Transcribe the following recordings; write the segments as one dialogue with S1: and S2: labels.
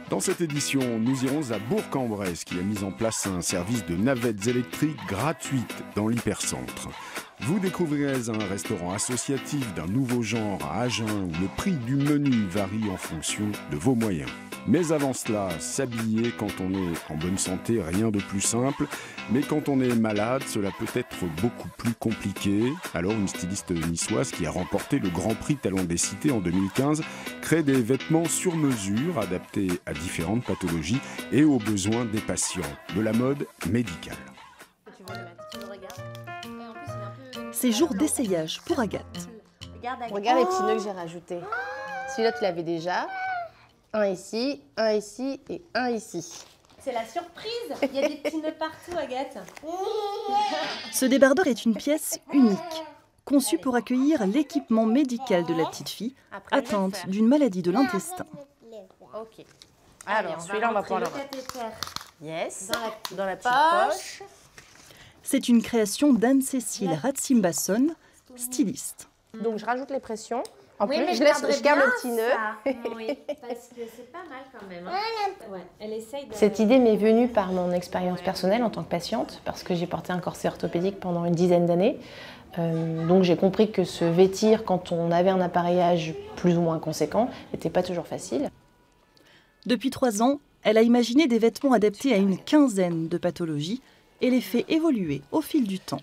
S1: Dans cette édition, nous irons à Bourg-en-Bresse qui a mis en place un service de navettes électriques gratuites dans l'hypercentre. Vous découvrirez un restaurant associatif d'un nouveau genre à Agen où le prix du menu varie en fonction de vos moyens. Mais avant cela, s'habiller quand on est en bonne santé, rien de plus simple. Mais quand on est malade, cela peut être beaucoup plus compliqué. Alors une styliste niçoise qui a remporté le Grand Prix Talent des Cités en 2015 crée des vêtements sur mesure adaptés à différentes pathologies et aux besoins des patients. De la mode médicale.
S2: C'est jour d'essayage pour Agathe.
S3: Regarde les petits nœuds que j'ai rajoutés. Celui-là, tu l'avais déjà. Un ici et un ici.
S4: C'est la surprise. Il y a des petits nœuds partout, Agathe.
S2: Ce débardeur est une pièce unique, conçue pour accueillir l'équipement médical de la petite fille atteinte d'une maladie de l'intestin.
S3: Ok. Alors, celui-là, on va pouvoir le
S4: cathéter.
S3: Yes. Dans la petite poche.
S2: C'est une création d'Anne-Cécile Ratzimbasson, styliste.
S3: Donc, je rajoute les pressions. En
S4: Oui,
S3: plus,
S4: mais
S3: je garde le petit nœud.
S4: Oui, parce que c'est pas mal quand même. Ouais, elle essaye de...
S3: Cette idée m'est venue par mon expérience personnelle en tant que patiente, parce que j'ai porté un corset orthopédique pendant une dizaine d'années. Donc j'ai compris que se vêtir quand on avait un appareillage plus ou moins conséquent n'était pas toujours facile.
S2: Depuis 3 ans, elle a imaginé des vêtements adaptés à une quinzaine de pathologies et les fait évoluer au fil du temps.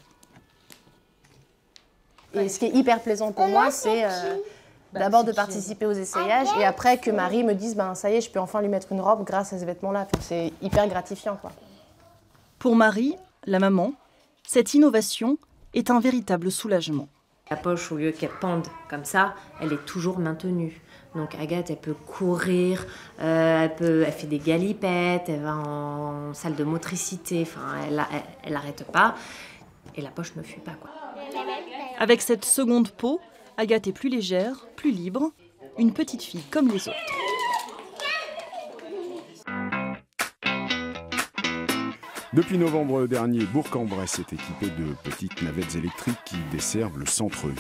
S3: Et ce qui est hyper plaisant pour moi, c'est d'abord de participer aux essayages et après que Marie me dise « ça y est, je peux enfin lui mettre une robe grâce à ces vêtements-là ». Enfin, c'est hyper gratifiant, quoi.
S2: Pour Marie, la maman, cette innovation est un véritable soulagement.
S5: La poche, au lieu qu'elle pende comme ça, elle est toujours maintenue. Donc Agathe, elle peut courir, elle fait des galipettes, elle va en salle de motricité, enfin, elle n'arrête pas. Et la poche ne fuit pas, quoi.
S2: Avec cette seconde peau, Agathe est plus légère, plus libre, une petite fille comme les autres.
S1: Depuis novembre dernier, Bourg-en-Bresse est équipé de petites navettes électriques qui desservent le centre-ville.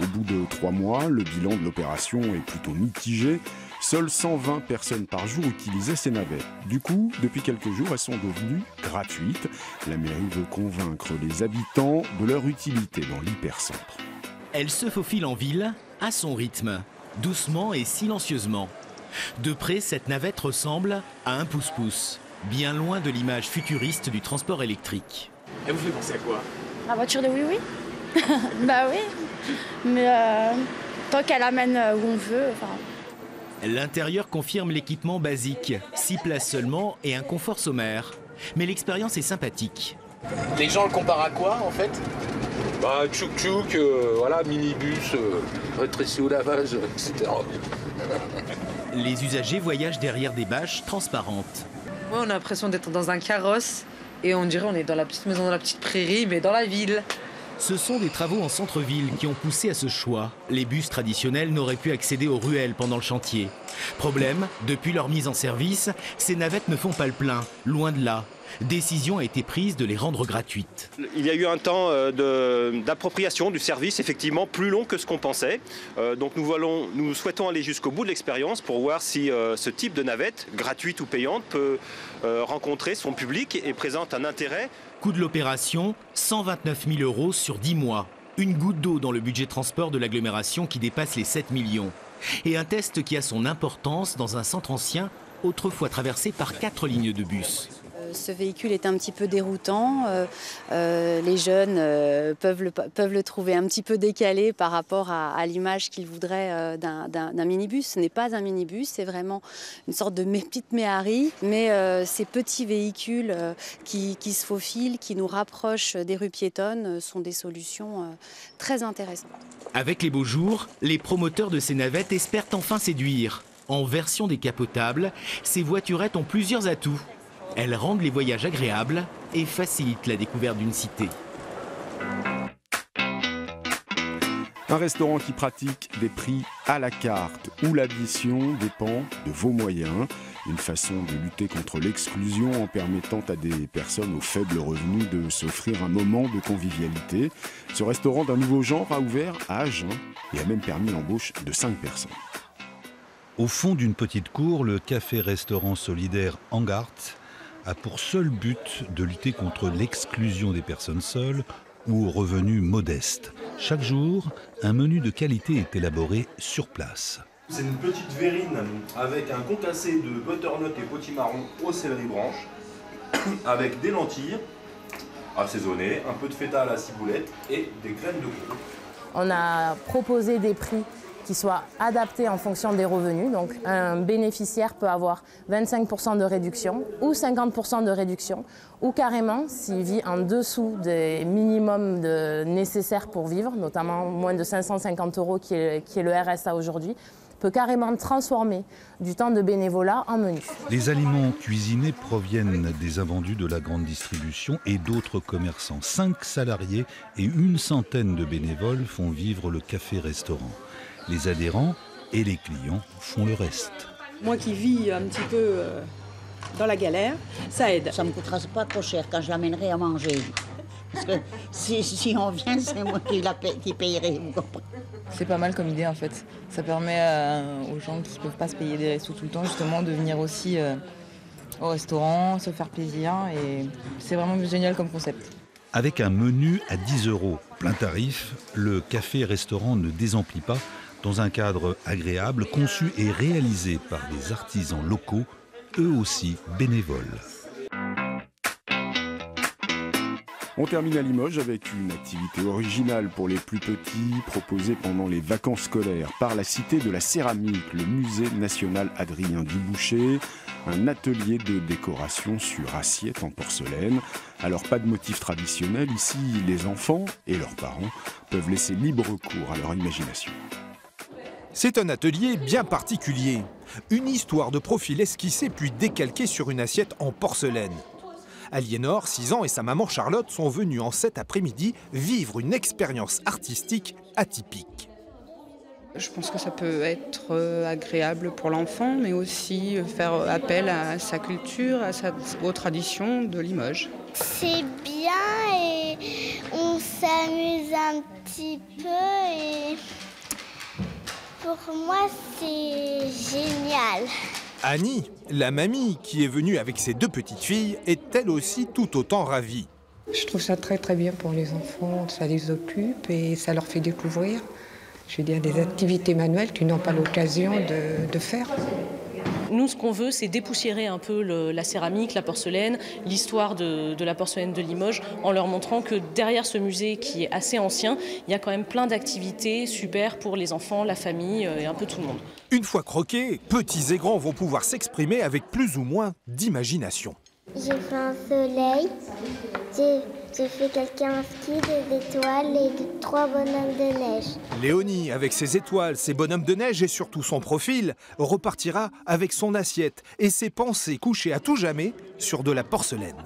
S1: Au bout de 3 mois, le bilan de l'opération est plutôt mitigé. Seules 120 personnes par jour utilisaient ces navettes. Du coup, depuis quelques jours, elles sont devenues gratuites. La mairie veut convaincre les habitants de leur utilité dans l'hypercentre.
S6: Elle se faufile en ville à son rythme, doucement et silencieusement. De près, cette navette ressemble à un pouce-pouce, bien loin de l'image futuriste du transport électrique.
S7: Elle vous fait penser à quoi?
S8: La voiture de oui-oui. Bah oui, mais tant qu'elle amène où on veut.
S6: L'intérieur confirme l'équipement basique, 6 places seulement et un confort sommaire. Mais l'expérience est sympathique.
S7: Les gens le comparent à quoi en fait?
S9: Bah, tchouk-tchouk, voilà, minibus, rétréci au lavage, etc.
S6: Les usagers voyagent derrière des bâches transparentes.
S10: Ouais, on a l'impression d'être dans un carrosse et on dirait on est dans la petite maison, dans la petite prairie, mais dans la ville.
S6: Ce sont des travaux en centre-ville qui ont poussé à ce choix. Les bus traditionnels n'auraient pu accéder aux ruelles pendant le chantier. Problème, depuis leur mise en service, ces navettes ne font pas le plein, loin de là. Décision a été prise de les rendre gratuites.
S11: Il y a eu un temps d'appropriation du service, effectivement, plus long que ce qu'on pensait. Donc nous souhaitons aller jusqu'au bout de l'expérience pour voir si ce type de navette, gratuite ou payante, peut rencontrer son public et présente un intérêt.
S6: Coût de l'opération, 129 000 € sur 10 mois. Une goutte d'eau dans le budget transport de l'agglomération qui dépasse les 7 millions. Et un test qui a son importance dans un centre ancien, autrefois traversé par 4 lignes de bus.
S12: Ce véhicule est un petit peu déroutant. Les jeunes peuvent le trouver un petit peu décalé par rapport à l'image qu'ils voudraient d'un minibus. Ce n'est pas un minibus, c'est vraiment une sorte de petite méhari. Mais ces petits véhicules qui se faufilent, qui nous rapprochent des rues piétonnes, sont des solutions très intéressantes.
S6: Avec les beaux jours, les promoteurs de ces navettes espèrent enfin séduire. En version décapotable, ces voiturettes ont plusieurs atouts. Elles rendent les voyages agréables et facilitent la découverte d'une cité.
S1: Un restaurant qui pratique des prix à la carte, où l'addition dépend de vos moyens. Une façon de lutter contre l'exclusion en permettant à des personnes aux faibles revenus de s'offrir un moment de convivialité. Ce restaurant d'un nouveau genre a ouvert à Agen et a même permis l'embauche de 5 personnes.
S13: Au fond d'une petite cour, le café-restaurant solidaire Angart a pour seul but de lutter contre l'exclusion des personnes seules ou aux revenus modestes. Chaque jour, un menu de qualité est élaboré sur place.
S14: C'est une petite verrine avec un concassé de butternut et potimarron au céleri branche, avec des lentilles assaisonnées, un peu de feta à la ciboulette et des graines de coco.
S15: On a proposé des prix qui soient adaptés en fonction des revenus. Donc un bénéficiaire peut avoir 25% de réduction ou 50% de réduction, ou carrément, s'il vit en dessous des minimums nécessaires pour vivre, notamment moins de 550 € qui est le RSA aujourd'hui, peut carrément transformer du temps de bénévolat en menu.
S13: Les aliments cuisinés proviennent des invendus de la grande distribution et d'autres commerçants. 5 salariés et une centaine de bénévoles font vivre le café-restaurant. Les adhérents et les clients font le reste.
S16: Moi qui vis un petit peu dans la galère, ça aide.
S17: Ça ne me coûtera pas trop cher quand je l'amènerai à manger. Parce que si on vient, c'est moi qui payerai.
S18: C'est pas mal comme idée en fait. Ça permet aux gens qui ne peuvent pas se payer des restos tout le temps justement de venir aussi au restaurant, se faire plaisir, et c'est vraiment génial comme concept.
S13: Avec un menu à 10 € plein tarif, le café-restaurant ne désemplit pas dans un cadre agréable, conçu et réalisé par des artisans locaux, eux aussi bénévoles.
S1: On termine à Limoges avec une activité originale pour les plus petits, proposée pendant les vacances scolaires par la Cité de la Céramique, le Musée national Adrien Duboucher, un atelier de décoration sur assiette en porcelaine. Alors pas de motif traditionnel, ici les enfants et leurs parents peuvent laisser libre cours à leur imagination.
S19: C'est un atelier bien particulier, une histoire de profil esquissée puis décalquée sur une assiette en porcelaine. Aliénor, 6 ans, et sa maman Charlotte sont venus en cet après-midi vivre une expérience artistique atypique.
S20: Je pense que ça peut être agréable pour l'enfant, mais aussi faire appel à sa culture, aux traditions de Limoges.
S21: C'est bien et on s'amuse un petit peu et pour moi c'est génial.
S19: Annie, la mamie qui est venue avec ses 2 petites filles, est elle aussi tout autant ravie.
S22: Je trouve ça très très bien pour les enfants, ça les occupe et ça leur fait découvrir, je veux dire, des activités manuelles qu'ils n'ont pas l'occasion de faire.
S23: Nous, ce qu'on veut, c'est dépoussiérer un peu la céramique, la porcelaine, l'histoire de la porcelaine de Limoges, en leur montrant que derrière ce musée qui est assez ancien, il y a quand même plein d'activités super pour les enfants, la famille et un peu tout le monde.
S19: Une fois croqués, petits et grands vont pouvoir s'exprimer avec plus ou moins d'imagination.
S21: J'ai fait un soleil, j'ai fait quelqu'un en ski, des étoiles et 3 bonhommes de neige.
S19: Léonie, avec ses étoiles, ses bonhommes de neige et surtout son profil, repartira avec son assiette et ses pensées couchées à tout jamais sur de la porcelaine.